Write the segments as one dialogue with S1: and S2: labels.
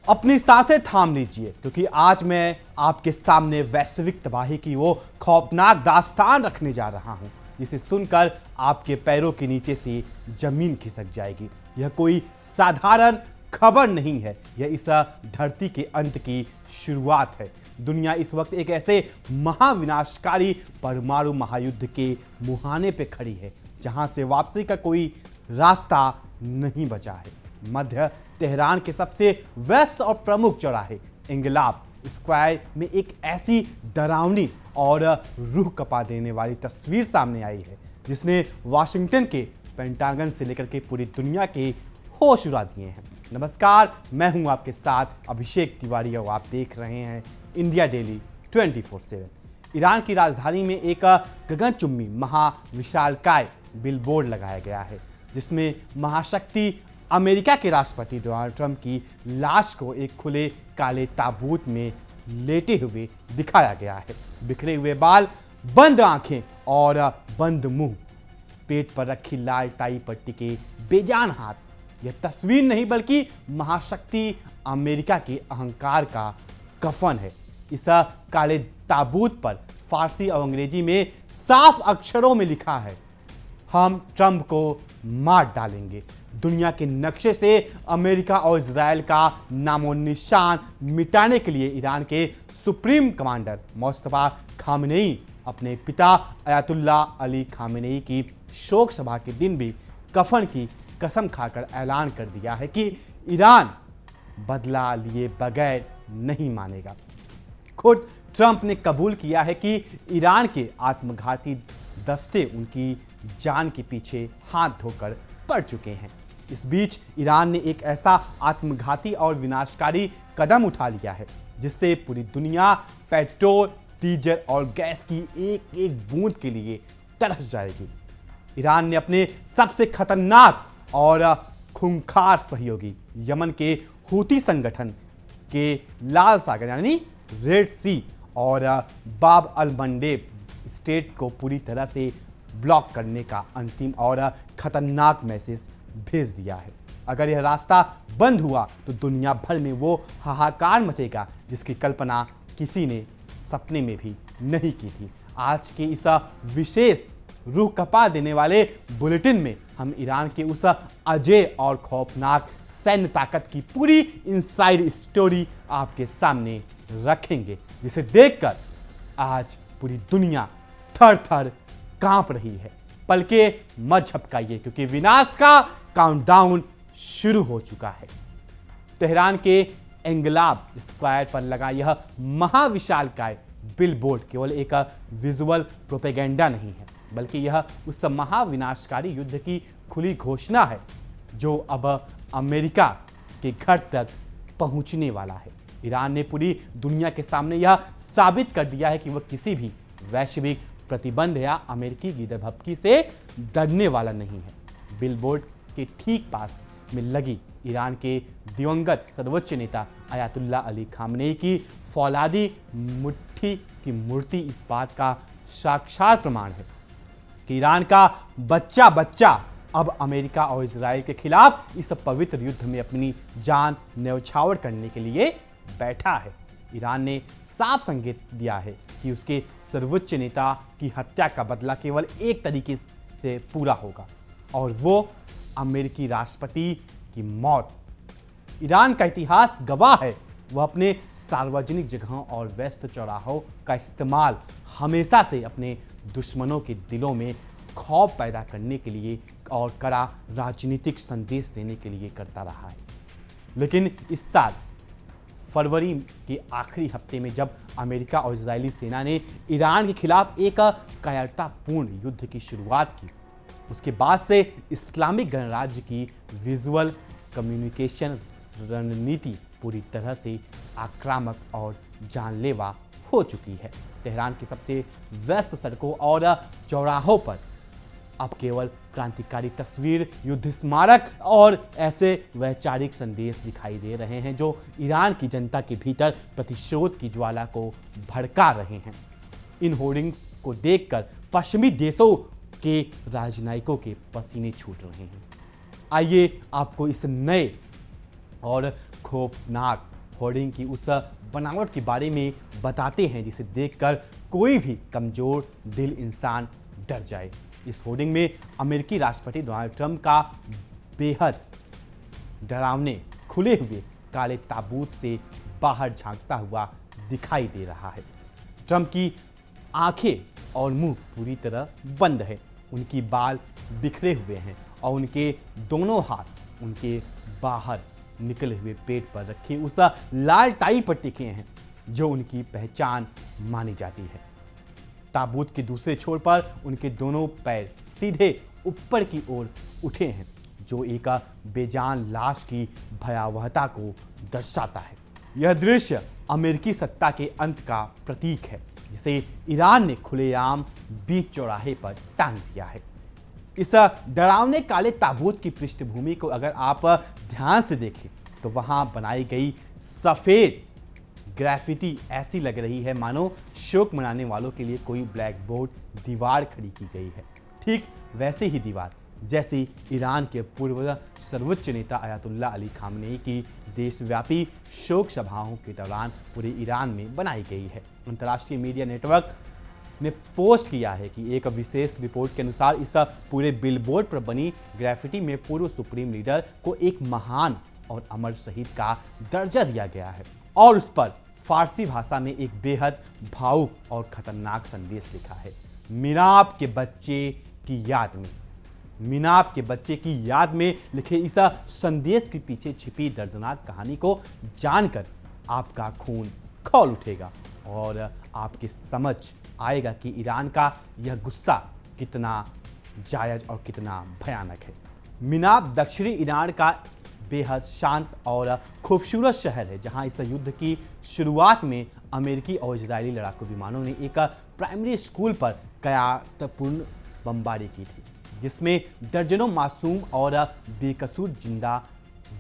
S1: अपनी सांसें थाम लीजिए, क्योंकि आज मैं आपके सामने वैश्विक तबाही की वो खौफनाक दास्तान रखने जा रहा हूं, जिसे सुनकर आपके पैरों के नीचे से जमीन खिसक जाएगी। यह कोई साधारण खबर नहीं है, यह इस धरती के अंत की शुरुआत है। दुनिया इस वक्त एक ऐसे महाविनाशकारी परमाणु महायुद्ध के मुहाने पे खड़ी है, जहां से वापसी का कोई रास्ता नहीं बचा है। मध्य तेहरान के सबसे व्यस्त और प्रमुख चौराहे इंकलाब स्क्वायर में एक ऐसी डरावनी और रूह कपा देने वाली तस्वीर सामने आई है, जिसने वाशिंगटन के पेंटागन से लेकर के पूरी दुनिया के होश उड़ा दिए हैं। नमस्कार, मैं हूं आपके साथ अभिषेक तिवारी और आप देख रहे हैं इंडिया डेली 24/7। ईरान की राजधानी में एक गगनचुंबी महाविशालकाय बिलबोर्ड लगाया गया है, जिसमें महाशक्ति अमेरिका के राष्ट्रपति डोनाल्ड ट्रंप की लाश को एक खुले काले ताबूत में लेटे हुए दिखाया गया है। बिखरे हुए बाल, बंद आंखें और बंद मुंह, पेट पर रखी लाल टाई पट्टी के बेजान हाथ। यह तस्वीर नहीं बल्कि महाशक्ति अमेरिका के अहंकार का कफन है। इस काले ताबूत पर फारसी और अंग्रेजी में साफ अक्षरों में लिखा है, हम ट्रंप को मार डालेंगे। दुनिया के नक्शे से अमेरिका और इजराइल का नामो निशान मिटाने के लिए ईरान के सुप्रीम कमांडर मुस्तफा खामेनेई अपने पिता अयातुल्ला अली खामेनेई की शोक सभा के दिन भी कफन की कसम खाकर ऐलान कर दिया है कि ईरान बदला लिए बगैर नहीं मानेगा। खुद ट्रंप ने कबूल किया है कि ईरान के आत्मघाती दस्ते उनकी जान के पीछे हाथ धोकर पड़ चुके हैं। इस बीच ईरान ने एक ऐसा आत्मघाती और विनाशकारी कदम उठा लिया है, जिससे पूरी दुनिया पेट्रोल, डीजल और गैस की एक एक बूंद के लिए तरस जाएगी। ईरान ने अपने सबसे खतरनाक और खूंखार सहयोगी यमन के हूती संगठन के लाल सागर यानी रेड सी और बाब अल मंडेब स्टेट को पूरी तरह से ब्लॉक करने का अंतिम और खतरनाक मैसेज भेज दिया है। अगर यह रास्ता बंद हुआ तो दुनिया भर में वो हाहाकार मचेगा, जिसकी कल्पना किसी ने सपने में भी नहीं की थी। आज के इस विशेष रूह कपा देने वाले बुलेटिन में हम ईरान के उस अजय और खौफनाक सैन्य ताकत की पूरी इनसाइड स्टोरी आपके सामने रखेंगे, जिसे देखकर आज पूरी दुनिया थर थर कांप रही है। पलके मत झपकाइए, क्योंकि विनाश का काउंटडाउन शुरू हो चुका है। तेहरान के इंकलाब स्क्वायर पर लगा यह महाविशालकाय बिलबोर्ड केवल एक विजुअल प्रोपेगेंडा नहीं है, बल्कि यह उस महाविनाशकारी युद्ध की खुली घोषणा है, जो अब अमेरिका के घर तक पहुंचने वाला है। ईरान ने पूरी दुनिया के सामने यह साबित कर दिया है कि वह किसी भी वैश्विक प्रतिबंध या अमेरिकी गिरधभक्की से डरने वाला नहीं है। बिलबोर्ड के ठीक पास में लगी ईरान के दिवंगत सर्वोच्च नेता अयातुल्ला अली खामेनेई की फौलादी मुट्ठी की मूर्ति इस बात का साक्षात प्रमाण है कि ईरान का बच्चा बच्चा अब अमेरिका और इजराइल के खिलाफ इस पवित्र युद्ध में अपनी जान न्यौछावर करने के लिए बैठा है। ईरान ने साफ संकेत दिया है कि उसके सर्वोच्च नेता की हत्या का बदला केवल एक तरीके से पूरा होगा, और वो अमेरिकी राष्ट्रपति की मौत। ईरान का इतिहास गवाह है, वह अपने सार्वजनिक जगहों और व्यस्त चौराहों का इस्तेमाल हमेशा से अपने दुश्मनों के दिलों में खौफ पैदा करने के लिए और कड़ा राजनीतिक संदेश देने के लिए करता रहा है। लेकिन इस साल फरवरी के आखिरी हफ्ते में जब अमेरिका और इजरायली सेना ने ईरान के खिलाफ एक कायरतापूर्ण युद्ध की शुरुआत की, उसके बाद से इस्लामिक गणराज्य की विजुअल कम्युनिकेशन रणनीति पूरी तरह से आक्रामक और जानलेवा हो चुकी है। तेहरान की सबसे व्यस्त सड़कों और चौराहों पर अब केवल क्रांतिकारी तस्वीर, युद्ध स्मारक और ऐसे वैचारिक संदेश दिखाई दे रहे हैं जो ईरान की जनता के भीतर प्रतिशोध की ज्वाला को भड़का रहे हैं। इन होर्डिंग्स को देखकर पश्चिमी देशों के राजनयिकों के पसीने छूट रहे हैं। आइए आपको इस नए और खौफनाक होर्डिंग की उस बनावट के बारे में बताते हैं जिसे देखकर कोई भी कमजोर दिल इंसान डर जाए। इस होर्डिंग में अमेरिकी राष्ट्रपति डोनाल्ड ट्रंप का बेहद डरावने खुले हुए काले ताबूत से बाहर झांकता हुआ दिखाई दे रहा है। ट्रंप की आंखें और मुंह पूरी तरह बंद है, उनकी बाल बिखरे हुए हैं और उनके दोनों हाथ उनके बाहर निकले हुए पेट पर रखे उस लाल टाई पर टिके हैं जो उनकी पहचान मानी जाती है। ताबूत के दूसरे छोर पर उनके दोनों पैर सीधे ऊपर की ओर उठे हैं जो एक बेजान लाश की भयावहता को दर्शाता है। यह दृश्य अमेरिकी सत्ता के अंत का प्रतीक है जिसे ईरान ने खुलेआम बीच चौराहे पर टांग दिया है। इस डरावने काले ताबूत की पृष्ठभूमि को अगर आप ध्यान से देखें तो वहां बनाई गई सफेद ग्राफिटी ऐसी लग रही है मानो शोक मनाने वालों के लिए कोई ब्लैक बोर्ड दीवार खड़ी की गई है। ठीक वैसे ही दीवार जैसी ईरान के पूर्व सर्वोच्च नेता अयातुल्ला अली खामनेई की देशव्यापी शोक सभाओं के दौरान पूरे ईरान में बनाई गई है। अंतर्राष्ट्रीय मीडिया नेटवर्क ने पोस्ट किया है कि एक विशेष रिपोर्ट के अनुसार इस पूरे बिलबोर्ड पर बनी ग्राफिटी में पूर्व सुप्रीम लीडर को एक महान और अमर शहीद का दर्जा दिया गया है और उस पर फारसी भाषा में एक बेहद भावुक और खतरनाक संदेश लिखा है। मिनाब के बच्चे की याद में। मिनाब के बच्चे की याद में लिखे इस संदेश के पीछे छिपी दर्दनाक कहानी को जानकर आपका खून खौल उठेगा और आपके समझ आएगा कि ईरान का यह गुस्सा कितना जायज और कितना भयानक है। मिनाब दक्षिणी ईरान का बेहद शांत और खूबसूरत शहर है जहां इस युद्ध की शुरुआत में अमेरिकी और इजरायली लड़ाकू विमानों ने एक प्राइमरी स्कूल पर कयातपूर्ण बमबारी की थी जिसमें दर्जनों मासूम और बेकसूर जिंदा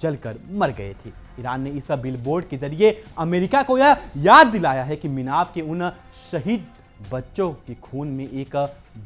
S1: जलकर मर गए थे। ईरान ने इस बिलबोर्ड के जरिए अमेरिका को यह याद दिलाया है कि मिनाब के उन शहीद बच्चों के खून में एक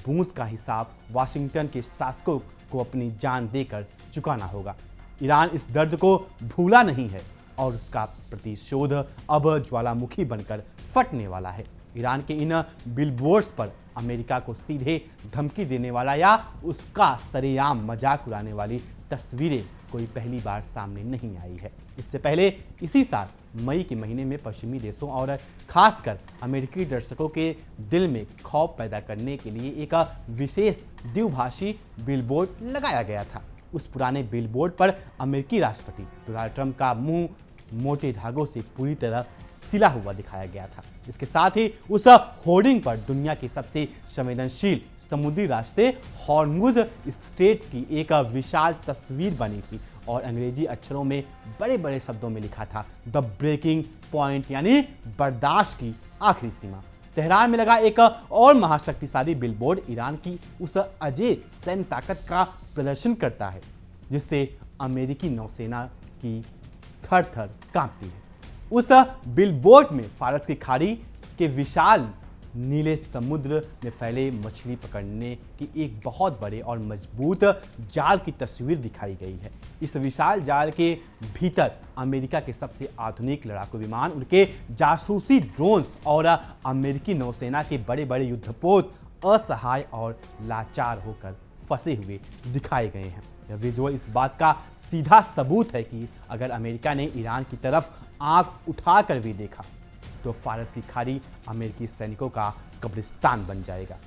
S1: बूंद का हिसाब वाशिंगटन के शासकों को अपनी जान देकर चुकाना होगा। ईरान इस दर्द को भूला नहीं है और उसका प्रतिशोध अब ज्वालामुखी बनकर फटने वाला है। ईरान के इन बिलबोर्ड्स पर अमेरिका को सीधे धमकी देने वाला या उसका सरेआम मजाक उड़ाने वाली तस्वीरें कोई पहली बार सामने नहीं आई है। इससे पहले इसी साल मई के महीने में पश्चिमी देशों और खासकर अमेरिकी दर्शकों के दिल में खौफ पैदा करने के लिए एक विशेष द्विभाषी बिलबोर्ड लगाया गया था। उस पुराने बिलबोर्ड पर अमेरिकी राष्ट्रपति डोनाल्ड ट्रंप का मुंह मोटे धागों से पूरी तरह सिला हुआ दिखाया गया था। इसके साथ ही उस होर्डिंग पर दुनिया के सबसे संवेदनशील समुद्री रास्ते हॉर्मुज स्ट्रेट की एक विशाल तस्वीर बनी थी और अंग्रेजी अक्षरों में बड़े बड़े शब्दों में लिखा था द ब्रेकिंग पॉइंट यानी बर्दाश्त की आखिरी सीमा। तेहरान में लगा एक और महाशक्तिशाली बिलबोर्ड ईरान की उस अजेय सैन्य ताकत का प्रदर्शन करता है जिससे अमेरिकी नौसेना की थर थर कांपती है। उस बिलबोर्ड में फारस की खाड़ी के विशाल नीले समुद्र में फैले मछली पकड़ने की एक बहुत बड़े और मजबूत जाल की तस्वीर दिखाई गई है। इस विशाल जाल के भीतर अमेरिका के सबसे आधुनिक लड़ाकू विमान, उनके जासूसी ड्रोन्स और अमेरिकी नौसेना के बड़े बड़े युद्धपोत असहाय और लाचार होकर फंसे हुए दिखाए गए हैं। यह विजुअल इस बात का सीधा सबूत है कि अगर अमेरिका ने ईरान की तरफ आंख उठाकर भी देखा तो फारस की खाड़ी अमेरिकी सैनिकों का कब्रिस्तान बन जाएगा।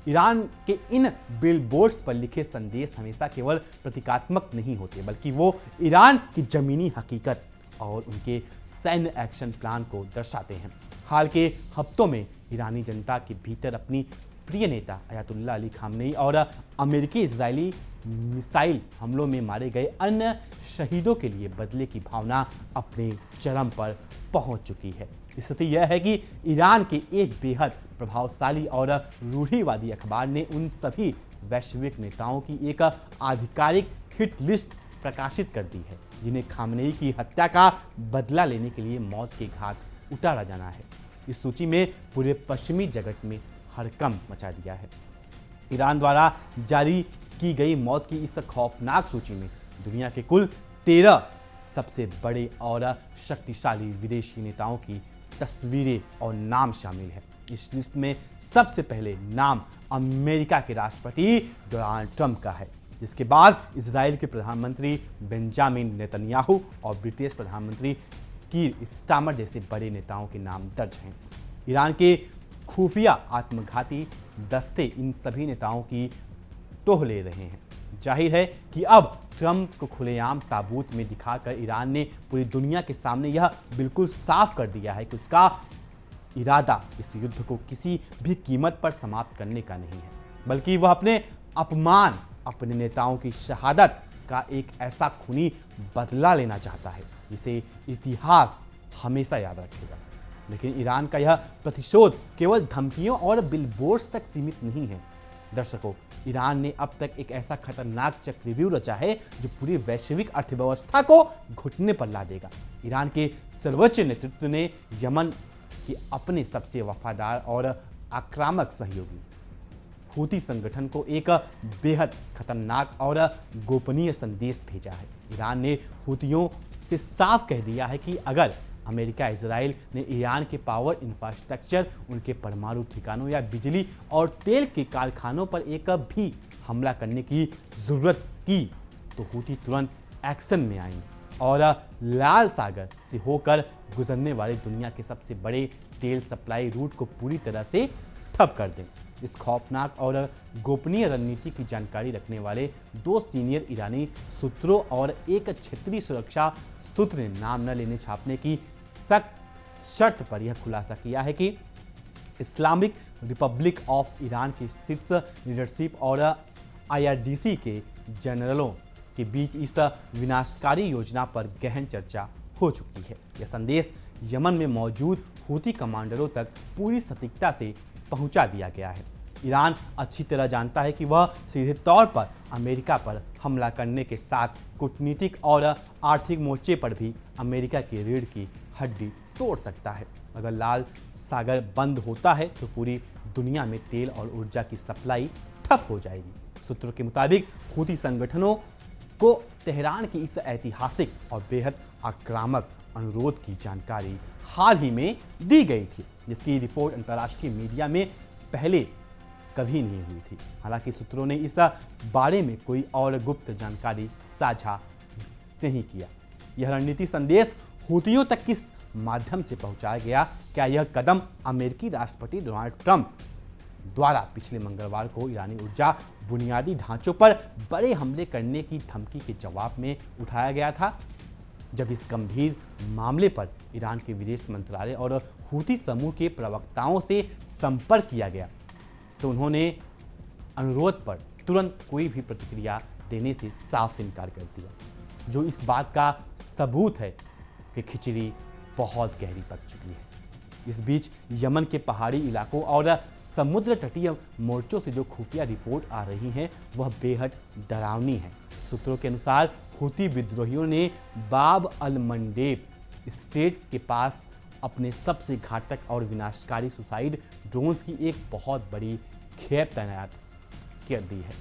S1: ईरान के इन बिलबोर्ड्स पर लिखे संदेश हमेशा केवल प्रतीकात्मक नहीं होते बल्कि वो ईरान की जमीनी हकीकत और उनके सैन्य एक्शन प्लान को दर्शाते हैं। हाल के हफ्तों में ईरानी जनता के भीतर अपनी प्रिय नेता अयातुल्ला अली खामनेई और अमेरिकी इजरायली मिसाइल हमलों में मारे गए अन्य शहीदों के लिए बदले की भावना अपने चरम पर पहुंच चुकी है। स्थिति यह है कि ईरान के एक बेहद प्रभावशाली और रूढ़िवादी अखबार ने उन सभी वैश्विक नेताओं की एक आधिकारिक हिट लिस्ट प्रकाशित कर दी है जिन्हें खामनेई की हत्या का बदला लेने के लिए मौत के घाट उतारा जाना है। इस सूची में पूरे पश्चिमी जगत में हड़कंप मचा दिया है। ईरान द्वारा जारी की गई मौत की इस खौफनाक सूची में दुनिया के कुल 13 सबसे बड़े और शक्तिशाली विदेशी नेताओं की तस्वीरें और नाम शामिल है। इस लिस्ट में सबसे पहले नाम अमेरिका के राष्ट्रपति डोनाल्ड ट्रंप का है, जिसके बाद इजराइल के प्रधानमंत्री बेंजामिन नेतन्याहू और ब्रिटिश प्रधानमंत्री कीर स्टारमर जैसे बड़े नेताओं के नाम दर्ज हैं। ईरान के खुफिया आत्मघाती दस्ते इन सभी नेताओं की टोह ले रहे हैं। जाहिर है कि अब ट्रंप को खुलेआम ताबूत में दिखाकर ईरान ने पूरी दुनिया के सामने यह बिल्कुल साफ कर दिया है कि उसका इरादा इस युद्ध को किसी भी कीमत पर समाप्त करने का नहीं है, बल्कि वह अपने अपमान, अपने नेताओं की शहादत का एक ऐसा खूनी बदला लेना चाहता है जिसे इतिहास हमेशा याद रखेगा। लेकिन ईरान का यह प्रतिशोध केवल धमकियों और बिलबोर्ड्स तक सीमित नहीं है। दर्शकों, ईरान ने अब तक एक ऐसा खतरनाक चक्रव्यूह रचा है जो पूरी वैश्विक अर्थव्यवस्था को घुटने पर ला देगा। ईरान के सर्वोच्च नेतृत्व ने यमन के अपने सबसे वफादार और आक्रामक सहयोगी हूती संगठन को एक बेहद खतरनाक और गोपनीय संदेश भेजा है। ईरान ने हूतियों से साफ कह दिया है कि अगर अमेरिका इजराइल ने ईरान के पावर इंफ्रास्ट्रक्चर, उनके परमाणु ठिकानों या बिजली और तेल के कारखानों पर एक भी हमला करने की जरूरत की तो हूती तुरंत एक्शन में आएंगे और लाल सागर से होकर गुजरने वाले दुनिया के सबसे बड़े तेल सप्लाई रूट को पूरी तरह से ठप कर दें। इस खौफनाक और गोपनीय रणनीति की जानकारी रखने वाले 2 सीनियर ईरानी सूत्रों और एक क्षेत्रीय सुरक्षा सूत्र ने नाम न लेने छापने की सख्त शर्त पर यह खुलासा किया है कि इस्लामिक रिपब्लिक ऑफ ईरान की शीर्ष लीडरशिप और IRGC के जनरलों के बीच इस विनाशकारी योजना पर गहन चर्चा हो चुकी है। यह संदेश यमन में मौजूद हूती कमांडरों तक पूरी सटीकता से पहुंचा दिया गया है। ईरान अच्छी तरह जानता है कि वह सीधे तौर पर अमेरिका पर हमला करने के साथ कूटनीतिक और आर्थिक मोर्चे पर भी अमेरिका की रीढ़ की हड्डी तोड़ सकता है। अगर लाल सागर बंद होता है तो पूरी दुनिया में तेल और ऊर्जा की सप्लाई ठप हो जाएगी। सूत्रों के मुताबिक हूती संगठनों को तेहरान की इस ऐतिहासिक और बेहद आक्रामक अनुरोध की जानकारी हाल ही में दी गई थी, जिसकी रिपोर्ट अंतर्राष्ट्रीय मीडिया में पहले कभी नहीं हुई थी। हालांकि सूत्रों ने इस बारे में कोई और गुप्त जानकारी साझा नहीं किया। यह रणनीति संदेश हूतियों तक किस माध्यम से पहुंचाया गया? क्या यह कदम अमेरिकी राष्ट्रपति डोनाल्ड ट्रंप द्वारा पिछले मंगलवार को ईरानी ऊर्जा बुनियादी ढांचों पर बड़े हमले करने की धमकी के जवाब में उठाया गया था? जब इस गंभीर मामले पर ईरान के विदेश मंत्रालय और हूती समूह के प्रवक्ताओं से संपर्क किया गया तो उन्होंने अनुरोध पर तुरंत कोई भी प्रतिक्रिया देने से साफ इनकार कर दिया, जो इस बात का सबूत है कि खिचड़ी बहुत गहरी पक चुकी है। इस बीच यमन के पहाड़ी इलाकों और समुद्र तटीय मोर्चों से जो खुफिया रिपोर्ट आ रही हैं वह बेहद डरावनी है। सूत्रों के अनुसार हूती विद्रोहियों ने बाब अल मंडेब स्टेट के पास अपने सबसे घातक और विनाशकारी सुसाइड ड्रोन्स की एक बहुत बड़ी खेप तैनात कर दी है।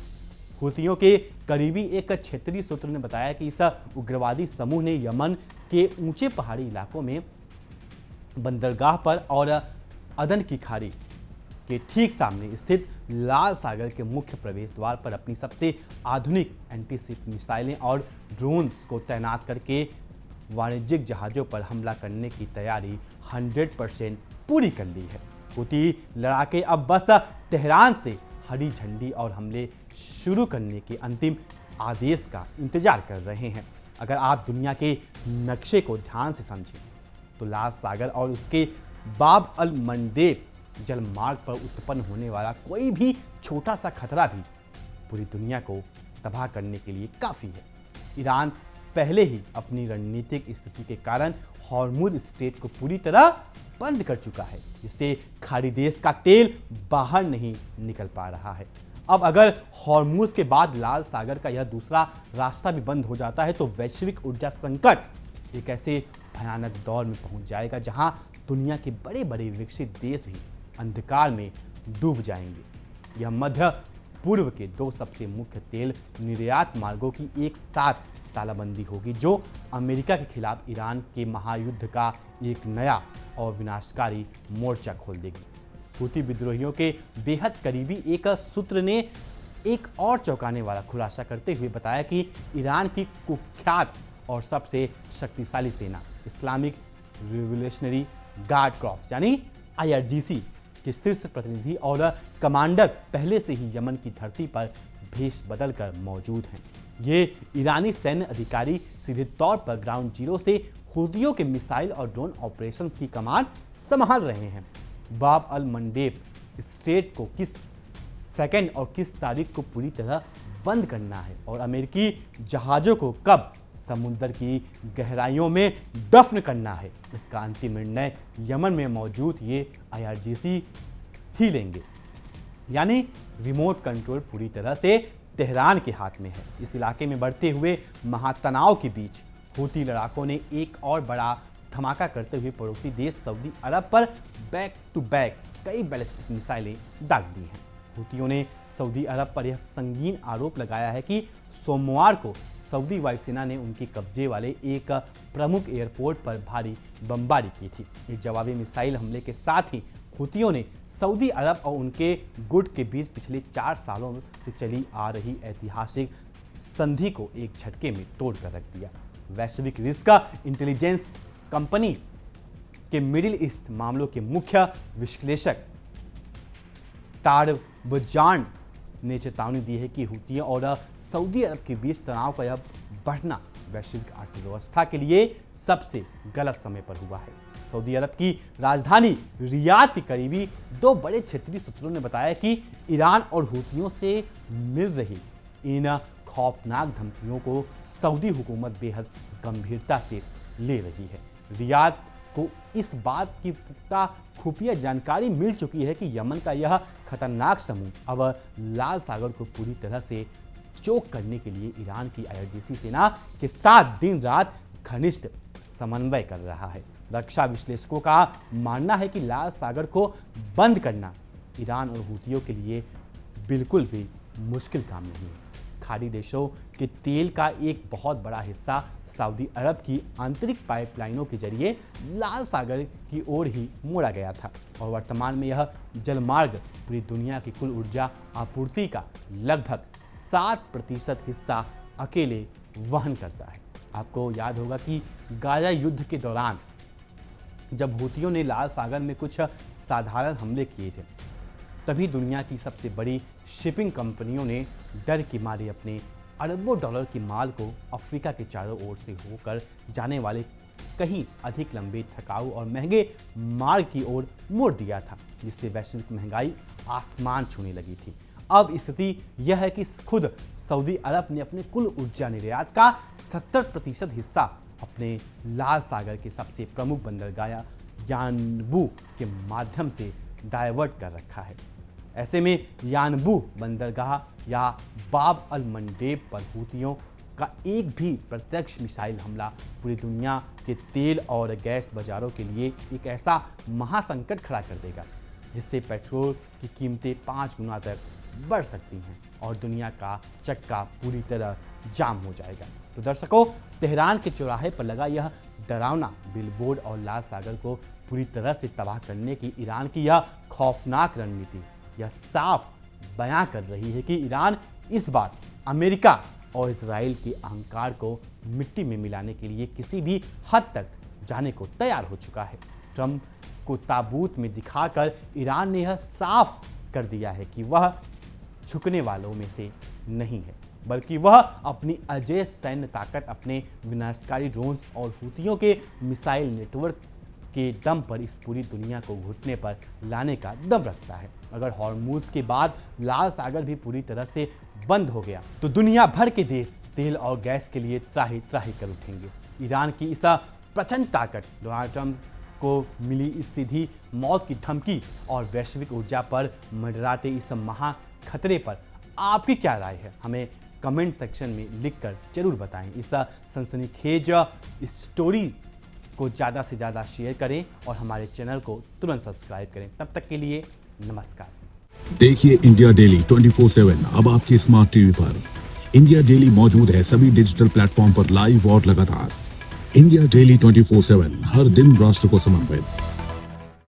S1: हूतियों के करीबी एक क्षेत्रीय सूत्र ने बताया कि इस उग्रवादी समूह ने यमन के ऊंचे पहाड़ी इलाकों में बंदरगाह पर और अदन की खाड़ी के ठीक सामने स्थित लाल सागर के मुख्य प्रवेश द्वार पर अपनी सबसे आधुनिक एंटीशिप मिसाइलें और ड्रोन्स को तैनात करके वाणिज्यिक जहाज़ों पर हमला करने की तैयारी 100% पूरी कर ली है। हूती लड़ाके अब बस तेहरान से हरी झंडी और हमले शुरू करने के अंतिम आदेश का इंतजार कर रहे हैं। अगर आप दुनिया के नक्शे को ध्यान से समझें तो लाल सागर और उसके बाब अल मंडेब जलमार्ग पर उत्पन्न होने वाला कोई भी छोटा सा खतरा भी पूरी दुनिया को तबाह करने के लिए काफ़ी है। ईरान पहले ही अपनी रणनीतिक स्थिति के कारण हॉर्मुज स्ट्रेट को पूरी तरह बंद कर चुका है, जिससे खाड़ी देश का तेल बाहर नहीं निकल पा रहा है। अब अगर हॉर्मुज के बाद लाल सागर का यह दूसरा रास्ता भी बंद हो जाता है तो वैश्विक ऊर्जा संकट एक ऐसे भयानक दौर में पहुंच जाएगा जहां दुनिया के बड़े बड़े विकसित देश भी अंधकार में डूब जाएंगे। यह मध्य पूर्व के 2 सबसे मुख्य तेल निर्यात मार्गों की एक साथ तालाबंदी होगी, जो अमेरिका के खिलाफ ईरान के महायुद्ध का एक नया और विनाशकारी मोर्चा खोल देगी। हूती विद्रोहियों के बेहद करीबी एक सूत्र ने एक और चौंकाने वाला खुलासा करते हुए बताया कि ईरान की कुख्यात और सबसे शक्तिशाली सेना इस्लामिक रिवोल्यूशनरी गार्ड कॉर्प्स यानी IRGC के शीर्ष प्रतिनिधि और कमांडर पहले से ही यमन की धरती पर भेष बदलकर मौजूद हैं। ये ईरानी सैन्य अधिकारी सीधे तौर पर ग्राउंड जीरो से हूतियों के मिसाइल और ड्रोन ऑपरेशंस की कमांड संभाल रहे हैं। बाब अल मंडेब स्टेट को किस सेकंड और किस तारीख को पूरी तरह बंद करना है और अमेरिकी जहाज़ों को कब समुद्र की गहराइयों में दफन करना है, इसका अंतिम निर्णय यमन में मौजूद ये IRGC ही लेंगे। यानी रिमोट कंट्रोल पूरी तरह से तेहरान के हाथ में है। इस इलाके में बढ़ते हुए महातनाव के बीच हूती लड़ाकों ने एक और बड़ा धमाका करते हुए पड़ोसी देश सऊदी अरब पर बैक टू बैक कई बैलिस्टिक मिसाइलें दाग दी हैं। हूतियों ने सऊदी अरब पर यह संगीन आरोप लगाया है कि सोमवार को सऊदी वायुसेना ने उनके कब्जे वाले एक प्रमुख एयरपोर्ट पर भारी बमबारी की थी। इस जवाबी मिसाइल हमले के साथ ही हूतियों ने सऊदी अरब और उनके गुट के बीच पिछले 4 सालों से चली आ रही ऐतिहासिक संधि को एक झटके में तोड़ कर रख दिया। वैश्विक रिस्क इंटेलिजेंस कंपनी के मिडिल ईस्ट मामलों के मुख्य विश्लेषक तारबजान ने चेतावनी दी है कि हूतियों और सऊदी अरब के बीच तनाव का यह बढ़ना वैश्विक अर्थव्यवस्था के लिए सबसे गलत समय पर हुआ है। सऊदी अरब की राजधानी रियाद के करीबी 2 बड़े क्षेत्रीय सूत्रों ने बताया कि ईरान और हूतियों से मिल रही इन खौफनाक धमकियों को सऊदी हुकूमत बेहद गंभीरता से ले रही है। रियाद को इस बात की पुख्ता खुफिया जानकारी मिल चुकी है कि यमन का यह खतरनाक समूह अब लाल सागर को पूरी तरह से चोक करने के लिए ईरान की IRGC सेना के साथ दिन रात घनिष्ठ समन्वय कर रहा है। रक्षा विश्लेषकों का मानना है कि लाल सागर को बंद करना ईरान और हूतियों के लिए बिल्कुल भी मुश्किल काम नहीं है। खाड़ी देशों के तेल का एक बहुत बड़ा हिस्सा सऊदी अरब की आंतरिक पाइपलाइनों के जरिए लाल सागर की ओर ही मोड़ा गया था और वर्तमान में यह जलमार्ग पूरी दुनिया की कुल ऊर्जा आपूर्ति का लगभग 7% हिस्सा अकेले वहन करता है। आपको याद होगा कि गाजा युद्ध के दौरान जब हूतियों ने लाल सागर में कुछ साधारण हमले किए थे, तभी दुनिया की सबसे बड़ी शिपिंग कंपनियों ने डर के मारे अपने अरबों डॉलर की माल को अफ्रीका के चारों ओर से होकर जाने वाले कहीं अधिक लंबे, थकाऊ और महंगे मार्ग की ओर मोड़ दिया था, जिससे वैश्विक महंगाई आसमान छूने लगी थी। अब स्थिति यह है कि खुद सऊदी अरब ने अपने कुल ऊर्जा निर्यात का 70% हिस्सा अपने लाल सागर के सबसे प्रमुख बंदरगाह यानबू के माध्यम से डायवर्ट कर रखा है। ऐसे में यानबू बंदरगाह या बाब अल मंडेब पर हूतियों का एक भी प्रत्यक्ष मिसाइल हमला पूरी दुनिया के तेल और गैस बाजारों के लिए एक ऐसा महासंकट खड़ा कर देगा, जिससे पेट्रोल की कीमतें 5 गुना तक बढ़ सकती हैं और दुनिया का चक्का पूरी तरह जाम हो जाएगा। तो दर्शकों, तेहरान के चौराहे पर लगा यह डरावना बिलबोर्ड और लाल सागर को पूरी तरह से तबाह करने की ईरान की यह खौफनाक रणनीति यह साफ बयां कर रही है कि ईरान इस बार अमेरिका और इजराइल के अहंकार को मिट्टी में मिलाने के लिए किसी भी हद तक जाने को तैयार हो चुका है। ट्रंप को ताबूत में दिखाकर ईरान ने यह साफ कर दिया है कि वह झुकने वालों में से नहीं है, बल्कि वह अपनी अजेय सैन्य ताकत, अपने विनाशकारी ड्रोन्स और हूतियों के मिसाइल नेटवर्क के दम पर इस पूरी दुनिया को घुटने पर लाने का दम रखता है। अगर हॉर्मुज़ के बाद लाल सागर भी पूरी तरह से बंद हो गया तो दुनिया भर के देश तेल और गैस के लिए त्राही त्राही कर उठेंगे। ईरान की इस प्रचंड ताकत, डोनाल्ड ट्रंप को मिली इस सीधी मौत की धमकी और वैश्विक ऊर्जा पर मंडराते इस महा खतरे पर आपकी क्या राय है? हमें कमेंट सेक्शन में लिखकर जरूर बताएं। इस सनसनीखेज स्टोरी को ज़्यादा से ज़्यादा शेयर करें और हमारे चैनल को तुरंत सब्सक्राइब करें। तब तक के लिए नमस्कार।
S2: देखिए इंडिया डेली 24/7 अब आपकी स्मार्ट टीवी पर। इंडिया डेली मौजूद है सभी डिजिटल प्लेटफॉर्म पर लाइव और लगातार। इंडिया डेली 24/7 हर दिन राष्ट्र को समर्पित।